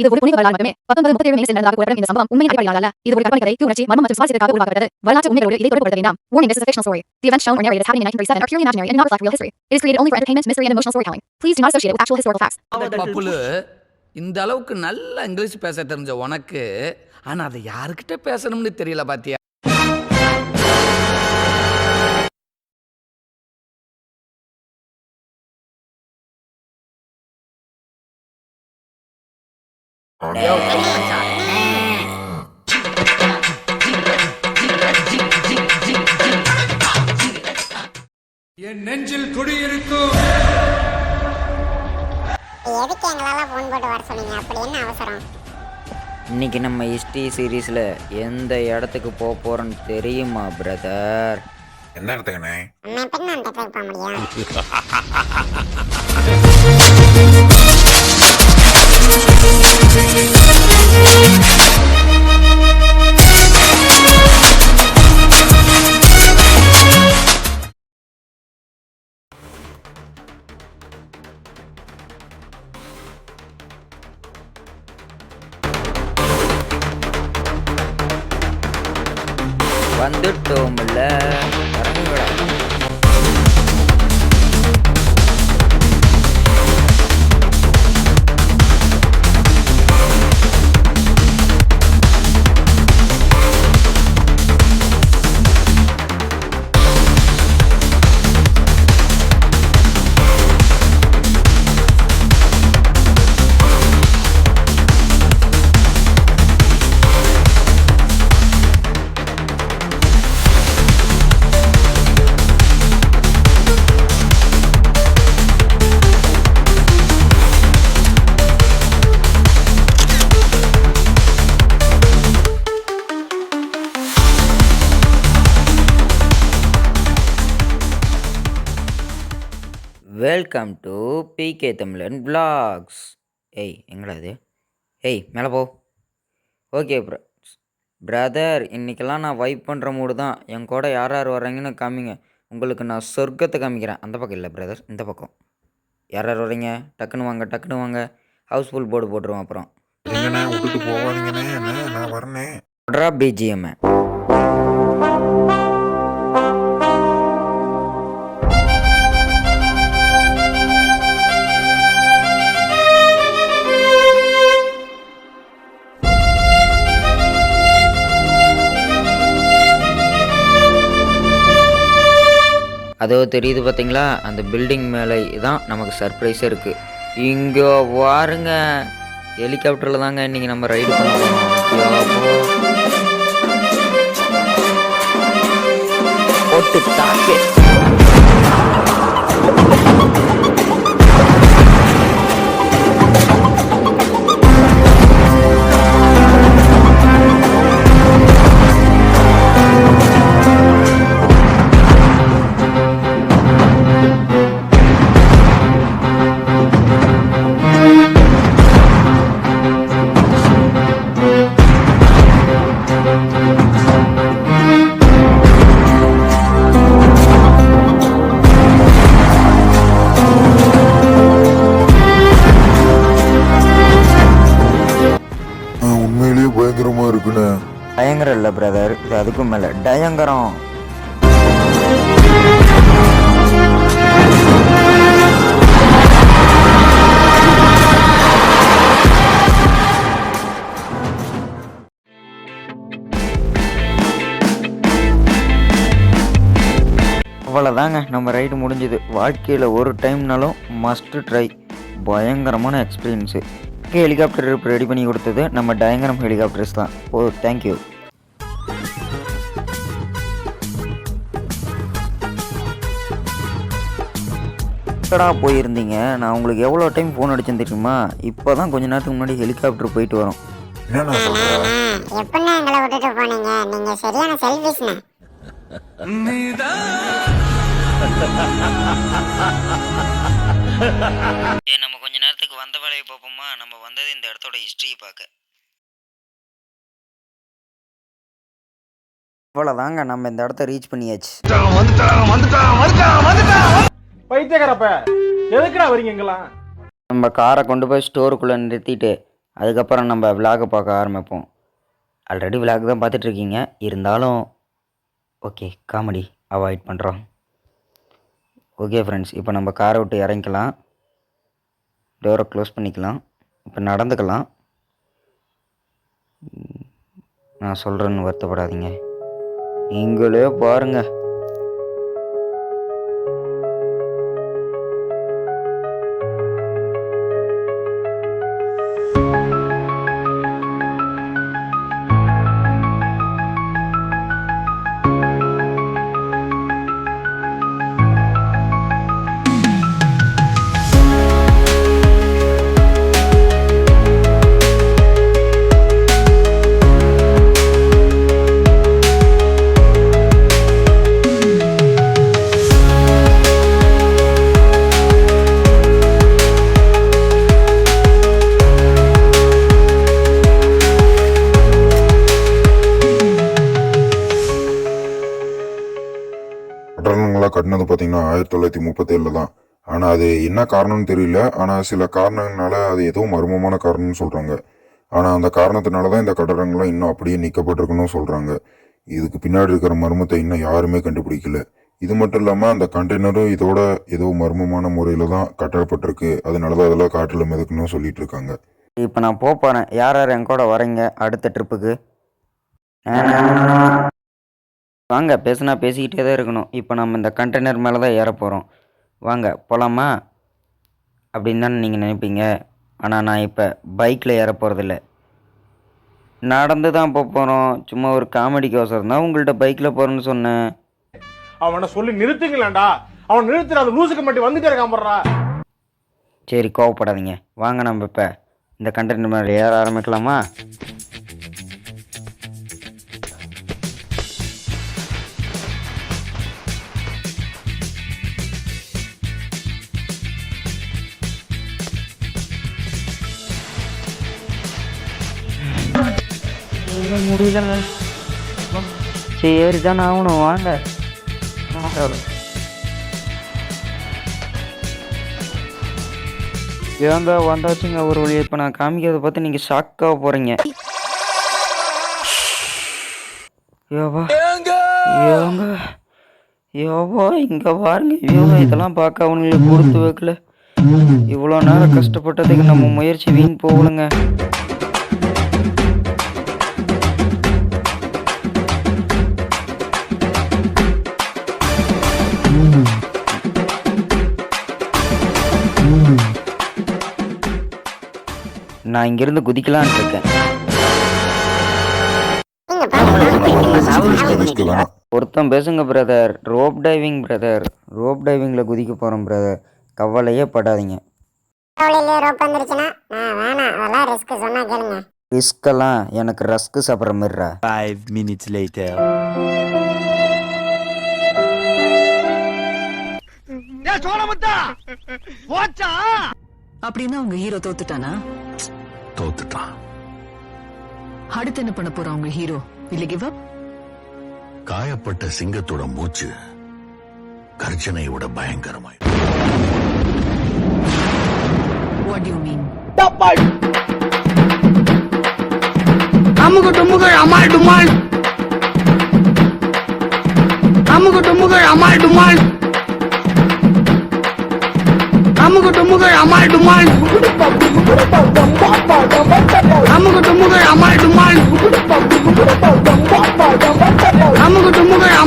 இது ஒரு புனித வரலாறு மட்டுமே. 1937 மே நடந்ததாக கூறப்படும் இந்த சம்பவம் உண்மையின் அடிப்படையில் அல்ல. இது ஒரு கற்பனை கதை, உணர்ச்சி, மர்மம் மற்றும் சுவாரஸ்யத்திற்காக உருவாக்கப்பட்டது. வரலாற்று உண்மைகளோடு இதை தொடர்புபடுத்த வேண்டாம். Warning: this is a fictional story. The events shown or narrated as happening in 1937 are purely imaginary and do not reflect real history. It is created only for entertainment, mystery, and emotional storytelling. Please do not associate it with actual historical facts. பப்புலு, இந்த அளவுக்கு நல்ல English பேச தெரிஞ்ச உனக்கு, ஆனா அதை யாருக்கிட்ட பேசணும்னு தெரியல பாத்தியா? என் நெஞ்சில் குடியிருக்கும். எதுக்கு எங்களால ஃபோன் போட்டு வர சொன்னீங்க? அப்படி என்ன அவசரம்? இன்னைக்கு நம்ம ஹிஸ்ட்ரி சீரீஸில் எந்த இடத்துக்கு போக போகிறோன்னு தெரியுமா பிரதர்? என்ன இடத்துக்குண்ணே? நம்ம எப்படி அந்த இடத்துக்கு போக முடியும்? வந்துட்டோம்ல, இறங்குடா. வெல்கம் டு பிகே தமிழன் vlogs. ஏய் எங்கடா இது? ஏய் மேலே போ. ஓகே பிரதர், இன்றைக்கெல்லாம் நான் வைப் பண்ணுற மூடு தான். என் கூட யார் யார் வர்றீங்கன்னு காமிங்க. உங்களுக்கு நான் சொர்க்கத்தை காமிக்கிறேன். அந்த பக்கம் இல்லை பிரதர், இந்த பக்கம். யார் யார் வர்றீங்க? டக்குன்னு வாங்க, டக்குன்னு வாங்க. ஹவுஸ்ஃபுல் போர்டு போட்டுருவோம். அப்புறம் எங்கண்ணே விட்டுட்டு போவாதீங்கண்ணே, என்ன நான் வரனே. பிஜிஎம் அதோ தெரியுது பார்த்தீங்களா? அந்த பில்டிங் மேலே தான் நமக்கு சர்ப்ரைஸே இருக்குது. இங்கே வாருங்க, ஹெலிகாப்டரில் தாங்க இன்றைக்கி நம்ம ரைடு பண்ணுவோம். போட்டு தாக்கு. உண்மையிலேயே பயங்கரமா இருக்குண்ணே. பயங்கரம் இல்லை பிரதர், இது அதுக்கும் மேலே டயங்கரம். அவ்வளோதாங்க, நம்ம ரைடு முடிஞ்சுது. வாழ்க்கையில் ஒரு டைம்னாலும் மஸ்ட்டு ட்ரை. பயங்கரமான எக்ஸ்பீரியன்ஸு. ஹெலிகாப்டர் ரெடி பண்ணி கொடுத்தது நம்ம டயங்கரம் ஹெலிகாப்டர்ஸ் தான். ஓ தேங்க்யூ. எங்கடா போயிருந்தீங்க? நான் உங்களுக்கு எவ்வளோ டைம் ஃபோன் அடிச்சேன்னு தெரியுமா? இப்போ தான் கொஞ்ச நேரத்துக்கு முன்னாடி ஹெலிகாப்டர் போயிட்டு வரோம். என்னண்ணா சொல்ற? எப்படின்னா எங்களை விட்டுட்டு போனீங்க? நீங்க சரியான செல்ஃபிஷ்ண்ணே. நம்ம கொஞ்ச நேரத்துக்கு வந்த வேலையை பார்ப்போமா? நம்ம வந்தது இந்த இடத்தோட ஹிஸ்ட்ரியை பார்க்க. அவ்வளோதாங்க, நம்ம இந்த இடத்த ரீச் பண்ணியாச்சு. பைத்தியக்காரப்ப எதுக்குடா வரீங்க? எங்கெல்லாம் நம்ம காரை கொண்டு போய் ஸ்டோருக்குள்ளே நிறுத்திட்டு அதுக்கப்புறம் நம்ம விலாகை பார்க்க ஆரம்பிப்போம். ஆல்ரெடி விலாக் தான் பார்த்துட்ருக்கீங்க, இருந்தாலும் ஓகே காமெடி அவாய்ட் பண்ணுறோம். ஓகே ஃப்ரெண்ட்ஸ், இப்போ நம்ம காரை விட்டு இறங்கிக்கலாம், டோரை க்ளோஸ் பண்ணிக்கலாம், இப்போ நடந்துக்கலாம். நான் சொல்கிறேன்னு வருத்தப்படாதீங்க, நீங்களே பாருங்கள். கட்டணங்களா கட்டினது பார்த்தீங்கன்னா 1937 தான். ஆனால் அது என்ன காரணம்னு தெரியல. ஆனால் சில காரணங்களால அது ஏதோ மர்மமான காரணம்னு சொல்கிறாங்க. ஆனால் அந்த காரணத்தினால தான் இந்த கட்டடங்கள்லாம் இன்னும் அப்படியே நிற்கப்பட்டிருக்குன்னு சொல்கிறாங்க. இதுக்கு பின்னாடி இருக்கிற மர்மத்தை இன்னும் யாருமே கண்டுபிடிக்கல. இது மட்டும் இல்லாமல் அந்த கண்டெய்னரும் இதோட ஏதோ மர்மமான முறையில் தான் கட்டப்பட்டிருக்கு. அதனால தான் அதெல்லாம் காற்றில் மிதக்கணும்னு சொல்லிட்டு இருக்காங்க. இப்போ நான் போகிறேன். யார் யார் என் கூட வரீங்க அடுத்த ட்ரிப்புக்கு? வாங்க, பேசுனா பேசிக்கிட்டே தான் இருக்கணும். இப்போ நம்ம இந்த கண்டெய்னர் மேலே தான் ஏற போகிறோம். வாங்க போகலாமா அப்படின்னு தானே நீங்கள் நினைப்பீங்க. ஆனால் நான் இப்போ பைக்கில் ஏற போகிறதில்ல, நடந்து தான் போகிறோம். சும்மா ஒரு காமெடிக்கோசரம் தான் உங்கள்கிட்ட பைக்கில் போகிறேன்னு சொன்னேன். அவனை சொல்லி நிறுத்துங்களேன்டா. அவன் நிறுத்துற அந்த லூசுக்கு மட்டும் வந்துட்டே இருக்கான். சரி, கோவப்படாதீங்க. வாங்க நம்ம இப்போ இந்த கண்டெய்னர் மேலே ஏற ஆரம்பிக்கலாமா? முடியல, சரி தான் ஆகணும். வாங்க ஏங்க வந்தாச்சுங்க ஒரு வழி. இப்போ நான் காமிக்கிறத பார்த்து நீங்கள் ஷாக்காக போகிறீங்க. யோவா யோங்க யோவா இங்கே பாருங்க. யோவா இதெல்லாம் பார்க்க அவனுங்களுக்கு கொடுத்து வைக்கல. இவ்வளோ நேரம் கஷ்டப்பட்டதுக்கு நம்ம முயற்சி வீண் போகலுங்க. நான் இங்கிருந்து குதிக்கலான்னு இருக்கேன். ஒருத்தன் பேசுங்க brother. Rope diving brother, rope டைவிங்கில் குதிக்க போகிறோம் பிரதர், கவலையே படாதீங்க. ரிஸ்கெல்லாம் எனக்கு ரஸ்க்கு சாப்பிட்ற மாதிரிடா. 5 minutes later. அப்படின்னா உங்க ஹீரோ தோத்துட்டானா? தோத்துட்டான். அடுத்து என்ன பண்ண போறான் உங்க ஹீரோ? இல்ல கிவ் அப்? காயப்பட்ட சிங்கத்தோட மூச்சு கர்ஜனையோட பயங்கரமாய். What do you mean? அமுகு டுமுகு Amaal டுமால், அமுகு டுமுகு Amaal டுமால், அமுகு டுமுகு Amaal டுமால், அமுகு டுமுகு Amaal டுமால்.